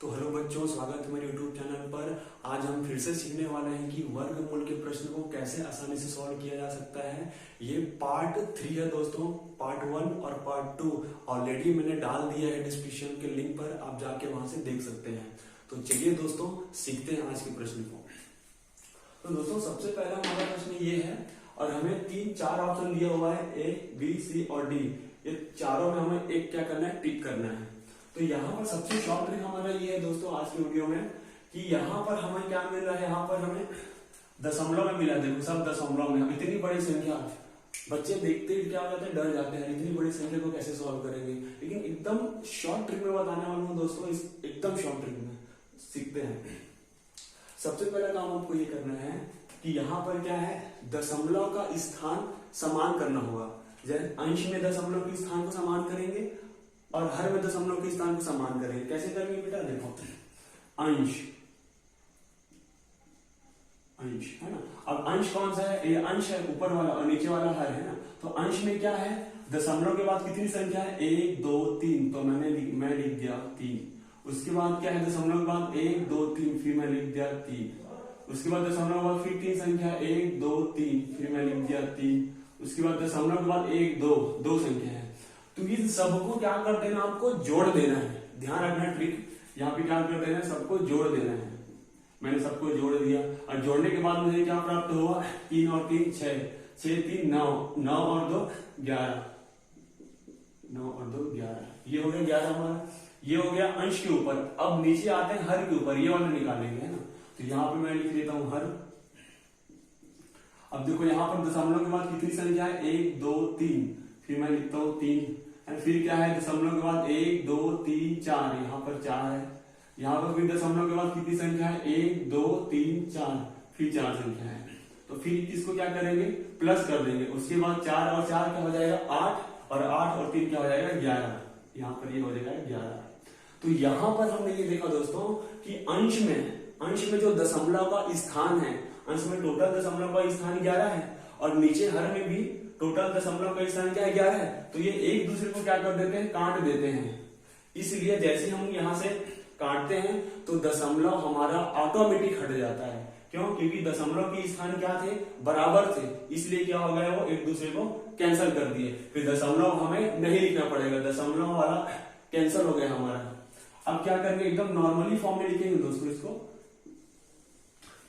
तो हेलो बच्चों, स्वागत है मेरे YouTube चैनल पर। आज हम फिर से सीखने वाले हैं कि वर्गमूल के प्रश्न को कैसे आसानी से सॉल्व किया जा सकता है। ये पार्ट 3 है दोस्तों। पार्ट 1 और पार्ट 2 ऑलरेडी मैंने डाल दिया है डिस्क्रिप्शन के लिंक पर, आप जाके वहां से देख सकते हैं। तो चलिए दोस्तों, सीखते हैं आज के प्रश्न को। तो दोस्तों, सबसे पहला हमारा प्रश्न ये है और हमें 3-4 ऑप्शन दिया हुआ है, A, B, C और D। ये चारों में हमें एक क्या करना है, टिक करना है। तो यहाँ पर सबसे शॉर्ट ट्रिक हमारा ये है दोस्तों आज की वीडियो में कि यहाँ पर हमें क्या मिल रहा है, यहाँ पर हमें दशमलव में मिला। देखो सब दशमलव में, हम इतनी बड़ी संख्या, बच्चे देखते ही क्या हो जाते हैं, डर जाते हैं, इतनी बड़ी संख्या को कैसे सॉल्व करेंगे। लेकिन एकदम शॉर्ट ट्रिक में बताने वाला हूँ दोस्तों, एकदम शॉर्ट ट्रिक में सीखते हैं। सबसे पहला काम आपको ये करना है कि यहाँ पर क्या है, दशमलव का स्थान समान करना होगा। जैसे अंश में दशमलव के स्थान को समान करेंगे और हर में दशमलव के स्थान को समान करेंगे। कैसे करेंगे बेटा, देखो अंश अंश है ना। अब अंश कौन सा है, ये अंश है ऊपर वाला और नीचे वाला हर है ना। तो अंश में क्या है, दशमलव के बाद कितनी संख्या है, 1 2 3। तो मैं लिख दिया 3। उसके बाद क्या है, दशमलव के बाद 1 2 3, फिर मैं लिख दिया 3। उसके बाद दशमलव के बाद फिर 3 संख्या, 1 2 3, फिर मैं लिख दिया 3। उसके बाद दशमलव के बाद 1 2 संख्या है। तो ये सबको क्या कर देना, आपको जोड़ देना है। ध्यान रखना ट्रिक, यहाँ पे क्या कर देना है, सबको जोड़ देना है। मैंने सबको जोड़ दिया और जोड़ने के बाद मुझे क्या प्राप्त हुआ, 3 और 3 6, 6 3 9, 9 और 2 11, 9 और 2 11। ये हो गया 11 हमारा। ये हो गया अंश के ऊपर। अब नीचे आते हैं हर के ऊपर, ये वाला निकालेंगे है ना। तो यहाँ पे मैं लिख देता हूं हर। अब देखो यहाँ पर दशमलव के बाद कितनी संख्या है, 1 2 3, फिर मैं लिखता हूँ 3। फिर क्या है, दशमलव के बाद 1 2 3 4, यहाँ पर 4 है। यहाँ पर फिर दशमलव के बाद कितनी संख्या है, 1 2 3 4, फिर 4 संख्या है। तो फिर इसको क्या करेंगे, प्लस कर देंगे। उसके बाद 4 और 4 क्या हो जाएगा, 8 और 8 और 3 क्या हो जाएगा, 11। यहाँ पर ये हो जाएगा 11। तो यहाँ पर हमने ये देखा दोस्तों कि अंश में जो दशमलव का स्थान है, अंश में टोटल दशमलव का स्थान 11 है और नीचे हर में भी टोटल दशमलव का स्थान क्या है, 11 है। तो ये एक दूसरे को क्या कर देते हैं, काट देते हैं। इसलिए जैसे हम यहाँ से काटते हैं तो दशमलव हमारा ऑटोमेटिक हट जाता है। क्यों, क्योंकि दशमलव के स्थान क्या थे, बराबर थे। इसलिए क्या हो गया, वो एक दूसरे को कैंसिल कर दिए। फिर दशमलव हमें नहीं लिखना पड़ेगा, दशमलव वाला कैंसिल हो गया हमारा। अब क्या करेंगे, एकदम नॉर्मली फॉर्म में लिखेंगे दोस्तों इसको।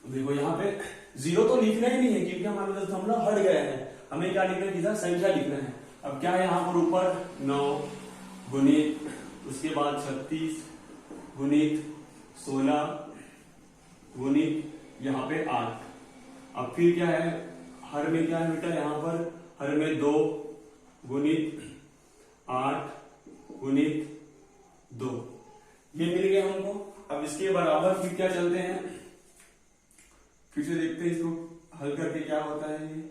देखो यहाँ पे 0 तो लिखना ही नहीं है क्योंकि हमारा दशमलव हट गया है। हमें क्या लिखना है, किधर संख्या लिखना है। अब क्या है, यहाँ पर ऊपर 9 गुणित, उसके बाद 36 गुणित 16 गुणित यहाँ पे 8। अब फिर क्या है, हर में क्या है बेटा, यहाँ पर हर में 2 गुणित 8 गुणित 2, ये मिल गया हमको। अब इसके बराबर फिर क्या चलते हैं, फिर से देखते हैं इसको हल करके क्या होता है ये।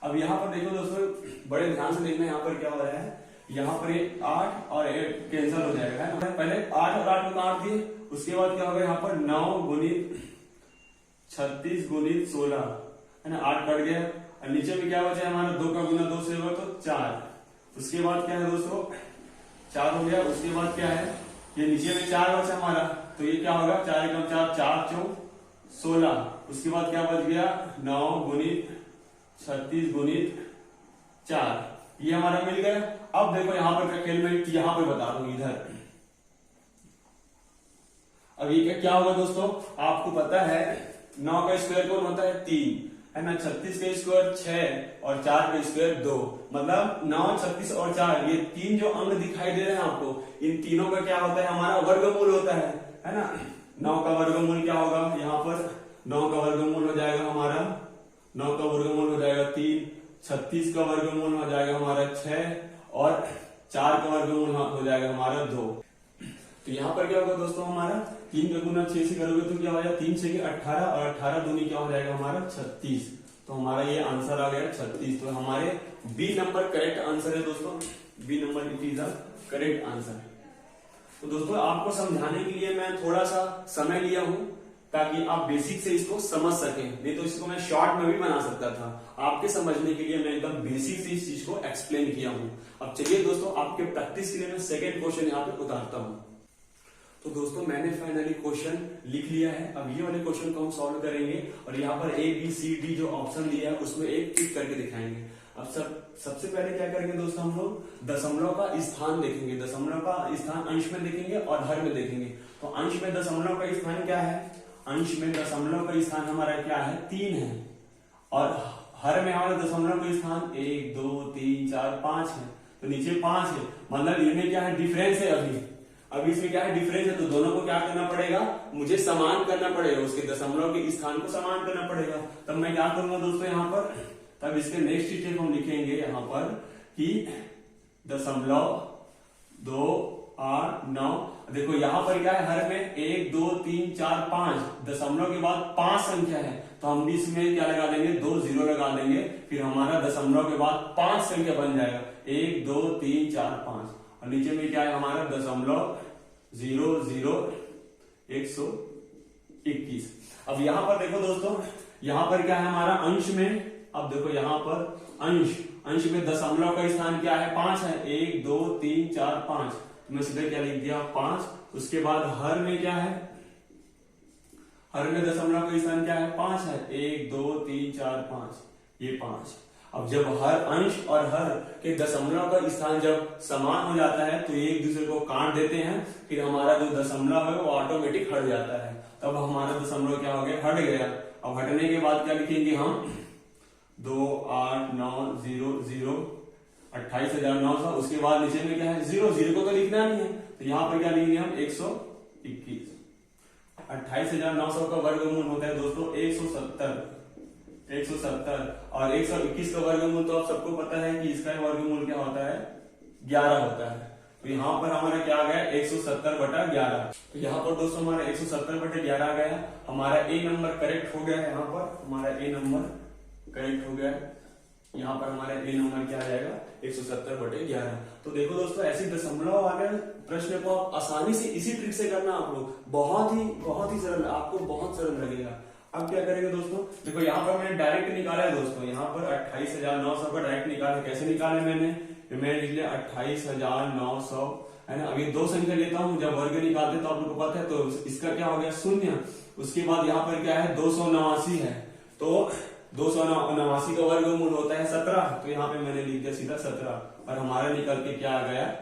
अब यहाँ पर देखो दोस्तों, बड़े ध्यान से देखना यहाँ पर क्या हो रहा है। यहाँ पर ये 8 और 8 कैंसिल हो जाएगा है। पहले 8 और 8 को काट दिए, उसके बाद क्या होगा, यहाँ पर 9 गुणित 36 गुणित 16 है ना, 8 कट गया और नीचे में क्या बचा हमारा, 2 का गुना 2 से होगा तो 4। उसके बाद क्या है दोस्तों, 4 हो गया। उसके बाद क्या है, ये नीचे में 4 बचा हमारा, तो ये क्या होगा, 4 एकम 4, 4 चौक 16। उसके बाद क्या बच गया, 9 गुणित 36 गुणित 4, ये हमारा मिल गया। अब देखो यहाँ पर क्या खेल में, यहाँ पे बता दूं इधर। अब ये क्या होगा दोस्तों, आपको पता है 9 का स्क्वायर कौन होता है, 3 है ना। 36 का स्क्वायर 6 और 4 का स्क्वायर 2, मतलब 9 36 और 4, ये 3 जो अंक दिखाई दे रहे हैं आपको, इन तीनों का क्या होता है, हमारा वर्गमूल होता है ना। 9 का वर्गमूल क्या होगा, यहाँ पर 9 का वर्गमूल हो जाएगा हमारा, 9 का वर्गमूल हो जाएगा 3, 36 का वर्गमूल हो जाएगा हमारा 6 और 4 का वर्गमूल हो जाएगा हमारा 2। तो यहाँ पर क्या होगा दोस्तों, हमारा 3 का गुना 6 से करोगे तो क्या हो जाएगा, 3 6 18 और 18 दूनी क्या हो जाएगा हमारा 36। तो हमारा ये आंसर आ गया 36। तो हमारे बी नंबर करेक्ट आंसर है दोस्तों, B number it is the correct answer. तो दोस्तों आपको समझाने के लिए मैं थोड़ा सा समय लिया हूं ताकि आप बेसिक से इसको समझ सकें। नहीं तो इसको मैं शॉर्ट में भी बना सकता था, आपके समझने के लिए मैं एकदम बेसिक से इस चीज को एक्सप्लेन किया हूं। अब चलिए दोस्तों, आपके प्रैक्टिस के लिए मैं सेकेंड क्वेश्चन यहाँ पे उतारता हूं। तो दोस्तों मैंने फाइनली क्वेश्चन लिख लिया है। अब ये वाले क्वेश्चन को हम सॉल्व करेंगे और यहाँ पर A B C D जो ऑप्शन दिया है उसमें एक टिक करके दिखाएंगे। अब सबसे पहले क्या करेंगे दोस्तों, हम लोग दशमलव का स्थान देखेंगे। दशमलव का स्थान अंश में देखेंगे और हर में देखेंगे। तो अंश में दशमलव का स्थान क्या है, अंश में दशमलव का स्थान हमारा क्या है, 3 है। और हर में हमारा दशमलव का स्थान 1 2 3 4 5 है। तो नीचे 5 है, मतलब इनमें क्या है, डिफरेंस है। अभी इसमें क्या है, डिफरेंस है। तो दोनों को क्या करना पड़ेगा, मुझे समान करना पड़ेगा, उसके दशमलव के स्थान को समान करना पड़ेगा। तब मैं क्या करूंगा दोस्तों यहाँ पर, तब इसके नेक्स्ट स्टेप हम लिखेंगे यहाँ पर कि 0.289। देखो यहाँ पर क्या है, हर में 1 2 3 4 5, दशमलव के बाद 5 संख्या है। तो हम भी इसमें क्या लगा देंगे, 2 0 लगा देंगे, फिर हमारा दशमलव के बाद 5 संख्या बन जाएगा, 1 2 3 4 5। और नीचे में क्या है हमारा दशमलव 0 0 121। अब यहां पर देखो दोस्तों, यहां पर क्या है हमारा अंश में, अब देखो यहां पर अंश में दशमलव का स्थान क्या है, 5 है। 1 2 3 4 5, तो मैं सीधे क्या लिख दिया, 5। उसके बाद हर में क्या है, हर में दशमलव का स्थान क्या है, 5 है। 1 2 3 4 5, ये 5। अब जब हर अंश और हर के दशमलव का स्थान जब समान हो जाता है तो एक दूसरे को काट देते हैं, फिर हमारा जो दशमलव है वो ऑटोमेटिक हट जाता है। तब हमारा दशमलव क्या हो गया, हट गया। अब हटने के बाद क्या लिखेंगे हम, 28900 28,900। उसके बाद नीचे में क्या है, 0 0 को तो लिखना नहीं है, तो यहाँ पर क्या लिखेंगे हम, 121। 28,900 का वर्गमूल होता है दोस्तों 170 और 121 का वर्गमूल तो आप सबको पता है कि इसका वर्गमूल क्या होता है, 11 होता है। तो यहाँ पर हमारा क्या आ गया, 170/11। तो यहाँ पर दोस्तों हमारा 170/11 आ गया। हमारा ए नंबर करेक्ट हो गया है। यहाँ पर हमारा ए नंबर करेक्ट हो गया है। यहाँ पर हमारा ए नंबर क्या आ जाएगा, 170/11। तो देखो दोस्तों, ऐसे दशमलव वाले प्रश्न को आप आसानी से इसी ट्रिक से करना आप लोग, बहुत ही सरल, आपको बहुत सरल लगेगा। अब क्या करेंगे दोस्तों, देखो यहाँ पर मैंने डायरेक्ट निकाला है दोस्तों, यहाँ पर 28,900 का डायरेक्ट निकाला। कैसे निकाले मैंने लिख लिया 28,900 है ना। अभी 2 संख्या लेता हूँ, जब वर्ग निकालते तो आप लोग को पता है, तो इसका क्या हो गया, 0। उसके बाद यहाँ पर क्या है, 289 है। तो 289 का वर्गमूल होता है 17। तो यहाँ पे मैंने लिख दिया सीधा 17 और हमारा निकल के क्या आ गया,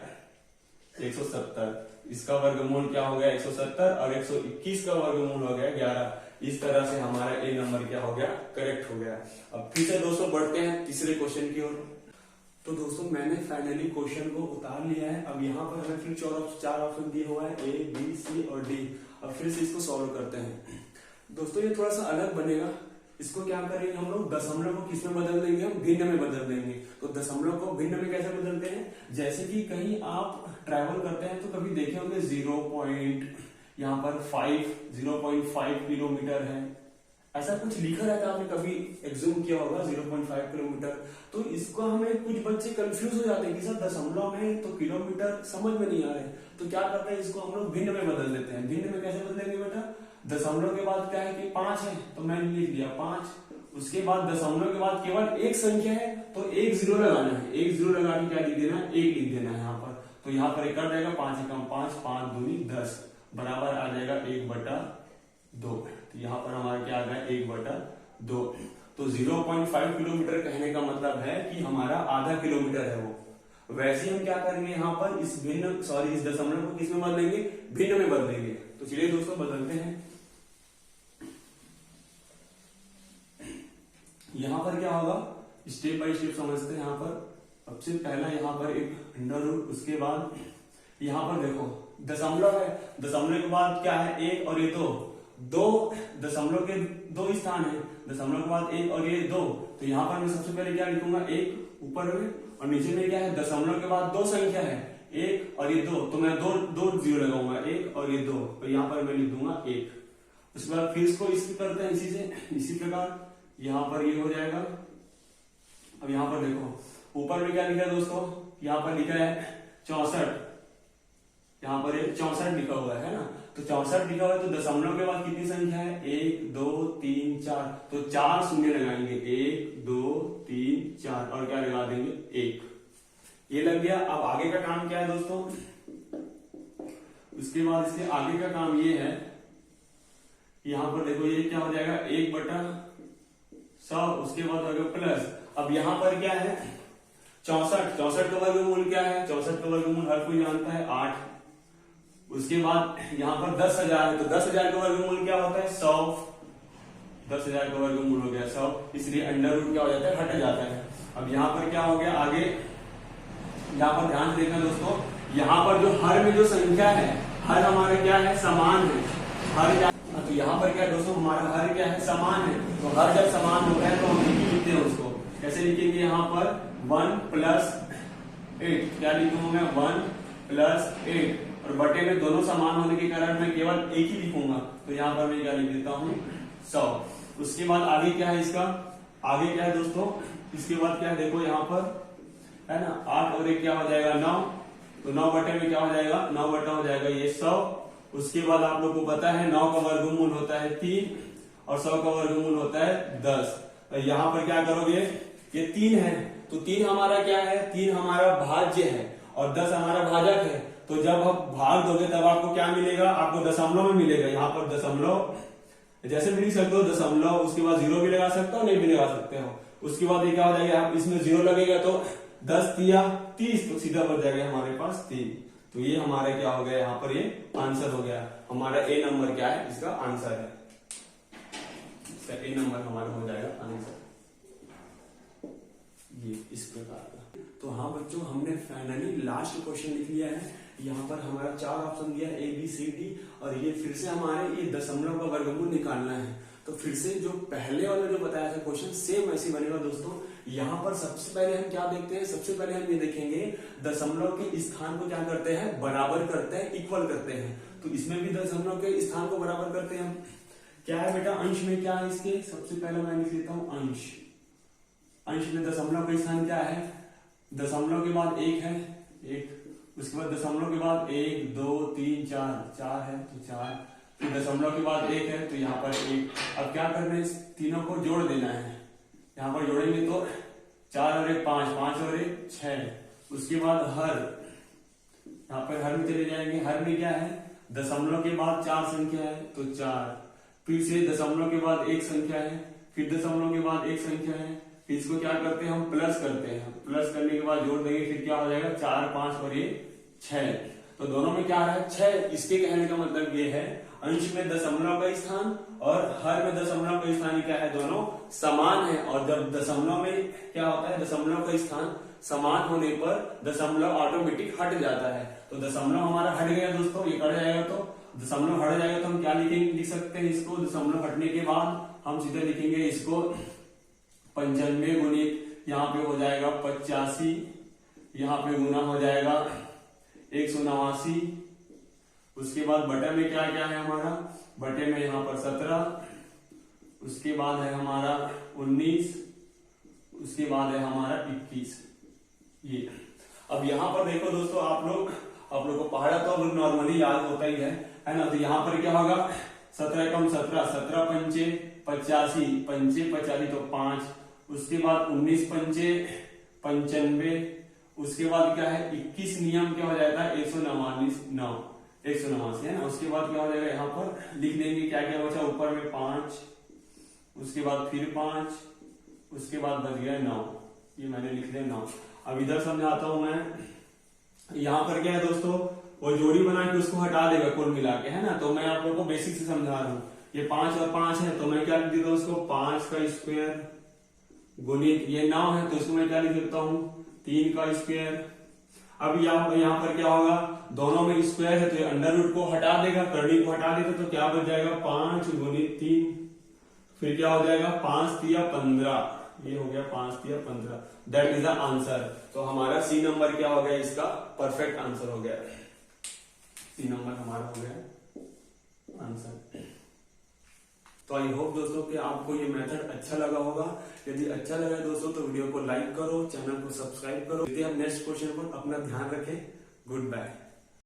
170। इसका वर्गमूल क्या हो गया, 170 और 121 का वर्गमूल हो गया 11। इस तरह से हमारा ए नंबर क्या हो गया, करेक्ट हो गया। अब फिर से दोस्तों बढ़ते हैं तीसरे क्वेश्चन की ओर। तो दोस्तों मैंने फाइनली क्वेश्चन को उतार लिया है। अब यहाँ पर हमें फिर 4 ऑप्शन दिए हुआ है, A B C और D। अब फिर से इसको सॉल्व करते हैं दोस्तों। ये थोड़ा सा अलग बनेगा। इसको क्या करेंगे हम लोग, दशमलव को किस में बदल देंगे, हम भिन्न में बदल देंगे। तो दशमलव को भिन्न में कैसे बदलते हैं, जैसे कि कहीं आप ट्रैवल करते हैं तो कभी देखे होंगे 0.5 किलोमीटर है, ऐसा कुछ लिखा रहता है, आपने कभी एग्ज्यूम किया होगा 0.5 किलोमीटर। तो इसको हमें कुछ बच्चे कंफ्यूज हो जाते हैं कि सर दशमलव में तो किलोमीटर समझ में नहीं आ रहे, तो क्या करते हैं, इसको हम लोग भिन्न में बदल देते हैं। भिन्न में कैसे बदलेंगे बेटा, दशमलव के बाद क्या है कि 5 है, तो मैंने लिख दिया 5। उसके बाद दशमलव के बाद केवल एक संख्या है, तो 1 0 लगाना है। 1 0 लगा के क्या लिख देना है, 1 लिख देना है यहाँ पर। तो यहाँ पर एक कट जाएगा, 5 एकम 5, 5 दूनी 10, बराबर आ जाएगा 1/2। तो यहाँ पर हमारा क्या आ गया, 1/2। तो 0.5 किलोमीटर कहने का मतलब है कि हमारा आधा किलोमीटर है वो। वैसे हम क्या करेंगे, यहाँ पर इस दशमलव को किस में बदलेंगे, भिन्न में बदलेंगे। तो चलिए दोस्तों बदलते हैं। यहाँ पर क्या होगा, स्टेप बाय स्टेप समझते हैं। यहाँ पर सबसे पहला यहाँ पर एक अंडर रूट, उसके बाद यहाँ पर देखो दशमलव है, दशमलव के बाद क्या है, 1 और ये 2 दशमलव के 2 स्थान है, दशमलव के बाद 1 और ये 2। तो यहाँ पर मैं सबसे पहले क्या लिखूंगा, 1 ऊपर में, और नीचे में क्या है, दशमलव के बाद 2 संख्या है, 1 और ये 2। तो मैं 2 0 लगाऊंगा, 1 और ये 2। तो यहाँ पर मैं लिख दूंगा 1। उसके बाद फिर इसको इसी करते हैं, इसी प्रकार यहाँ पर ये हो जाएगा। अब यहाँ पर देखो ऊपर में क्या लिखा है दोस्तों, यहाँ पर लिखा है 64, यहाँ पर 64 लिखा हुआ है ना। तो 64 लिखा हुआ है तो दशमलव के बाद कितनी संख्या है, 1 2 3 4, तो 4 शून्य लगाएंगे, 1 2 3 4 और क्या लगा देंगे 1, ये लग गया। अब आगे का काम क्या है दोस्तों, उसके बाद इसके आगे का काम ये है, यहां पर देखो ये क्या हो जाएगा 1/100, उसके बाद हो गया प्लस। अब यहां पर क्या है 64 का वर्गमूल क्या है, 64 का वर्गमूल हर कोई जानता है 8। उसके बाद यहाँ पर 10,000 है तो 10,000 का वर्गमूल क्या होता है 100, 10,000 का वर्गमूल हो गया 100, इसलिए अंडर रूट क्या हो जाता है हट जाता है। अब यहाँ पर क्या हो गया आगे, यहाँ पर ध्यान देखना दोस्तों, यहाँ पर जो हर में जो संख्या है, हर हमारे क्या है समान है, हर क्या, तो यहाँ पर क्या दोस्तों हमारा हर क्या है समान है, तो हर जब समान होता है तो हम लिखते हैं उसको कैसे लिखेंगे, यहाँ पर 1 + 8, क्या लिखूंगा मैं 1 + 8, और बटे में दोनों समान होने के कारण मैं केवल एक ही लिखूंगा, तो यहाँ पर मैं क्या लिख देता हूँ 100। उसके बाद आगे क्या है इसका, आगे क्या है दोस्तों, इसके बाद क्या है देखो यहाँ पर है ना 8 और 1 क्या हो जाएगा 9, तो 9 बटे में क्या हो जाएगा 9 बटा हो जाएगा ये 100। उसके बाद आप लोग को पता है 9 का वर्गमूल होता है 3 और 100 का वर्गमूल होता है 10। तो यहाँ पर क्या करोगे, ये 3 है तो 3 हमारा क्या है, 3 हमारा भाज्य है और 10 हमारा भाजक है, तो जब आप भाग दोगे तब आपको क्या मिलेगा, आपको दशमलव में मिलेगा। यहाँ पर दशमलव जैसे भी लिख सकते हो दशमलव, उसके बाद 0 भी लगा सकते हो नहीं भी लगा सकते हो। उसके बाद ये क्या हो जाएगा, आप इसमें 0 लगेगा तो 10 × 30, तो सीधा बच जाएगा हमारे पास 3। तो ये हमारा क्या हो गया, यहाँ पर ये आंसर हो गया, हमारा ए नंबर क्या है इसका आंसर है, इसका ए नंबर हमारा हो जाएगा आंसर ये इस प्रकार का। तो हाँ बच्चों, हमने फाइनली लास्ट क्वेश्चन लिख लिया है। यहाँ पर हमारा 4 ऑप्शन दिया है A B C D, और ये फिर से हमारे ये दशमलव का वर्गमूल निकालना है। तो फिर से जो पहले वाला जो बताया था क्वेश्चन सेम ऐसे बनेगा दोस्तों। यहाँ पर सबसे पहले हम क्या देखते हैं, सबसे पहले हम ये देखेंगे दशमलव के स्थान को क्या करते हैं, बराबर करते हैं, इक्वल करते हैं। तो इसमें भी दशमलव के स्थान को बराबर करते हैं हम। क्या है बेटा अंश में क्या है इसके, सबसे पहले मैं लिख लेता हूँ अंश। अंश में दशमलव का स्थान क्या है, दशमलव के बाद 1 है 1, उसके बाद दशमलव के बाद 1 2 3 4 है तो 4, फिर दशमलव के बाद 1 है तो यहाँ पर 1। अब क्या करना है, इस तीनों को जोड़ देना है। यहाँ पर जोड़ेंगे तो 4 और 1 5, 5 और 1 6। उसके बाद हर, यहाँ पर हर में चले जाएंगे, हर में क्या है दशमलव के बाद 4 संख्या है तो 4, फिर से दशमलव के बाद 1 संख्या है, फिर दशमलव के बाद 1 संख्या है, फिर इसको क्या करते हैं हम प्लस करते हैं, प्लस करने के बाद जोड़ देंगे, फिर क्या हो जाएगा 4 5 और ये 6। तो दोनों में क्या है 6। इसके कहने का मतलब ये है अंश में दशमलव का स्थान और हर में दशमलव का स्थान क्या है, दोनों समान है। और जब दशमलव में क्या होता है, दशमलव का स्थान समान होने पर दशमलव ऑटोमेटिक हट जाता है। तो दशमलव हमारा हट गया दोस्तों, ये कट जाएगा, तो दशमलव हट जाएगा तो हम क्या लिखेंगे, लिख सकते हैं इसको, दशमलव हटने के बाद हम सीधे लिखेंगे इसको 95 गुणित यहाँ पे हो जाएगा 85, यहाँ पे गुना हो जाएगा 189। उसके बाद बटे में क्या क्या है हमारा, बटे में यहाँ पर 17, उसके बाद है हमारा 19, उसके बाद है हमारा 21। ये अब यहाँ पर देखो दोस्तों, आप लोग को पहाड़ा तो नॉर्मली याद होता ही है ना। तो यहाँ पर क्या होगा 17 कम 17, 17 पंचे 85, पंचे 85 तो 5, उसके बाद 19 पंचे 95, उसके बाद क्या है 21 नियम क्या हो जाता है 189 है ना। उसके बाद क्या हो जाएगा, यहाँ पर लिख देंगे क्या क्या बचा, ऊपर में 5, उसके बाद फिर 5, उसके बाद बच गया 9, ये मैंने लिख दिया 9। अब इधर समझाता हूं मैं, यहाँ पर क्या है दोस्तों, वो जोड़ी बना के उसको हटा देगा कुल मिला के, है ना। तो मैं आप लोगों को बेसिक से समझा रहा हूँ। ये 5 और 5 है तो मैं क्या लिख देता हूँ उसको 5 का स्क्वायर गुणित ये 9 है तो इसको मैं क्या लिख देता हूँ 3 का स्क्वायर। अब यहाँ पर क्या होगा, दोनों में स्क्वायर है तो ये अंडर रूट को हटा देगा, करनी को हटा देगा, तो क्या बच जाएगा 5 गुणित 3, फिर क्या हो जाएगा 5 तिया 15, ये हो गया 5 तिया 15। That is the answer. तो हमारा सी नंबर क्या हो गया, इसका परफेक्ट आंसर हो गया, सी नंबर हमारा हो गया आंसर। तो आई होप दोस्तों कि आपको ये मेथड अच्छा लगा होगा। यदि अच्छा लगा दोस्तों तो वीडियो को लाइक करो, चैनल को सब्सक्राइब करो। यदि हम नेक्स्ट क्वेश्चन पर अपना ध्यान रखें। Good bye.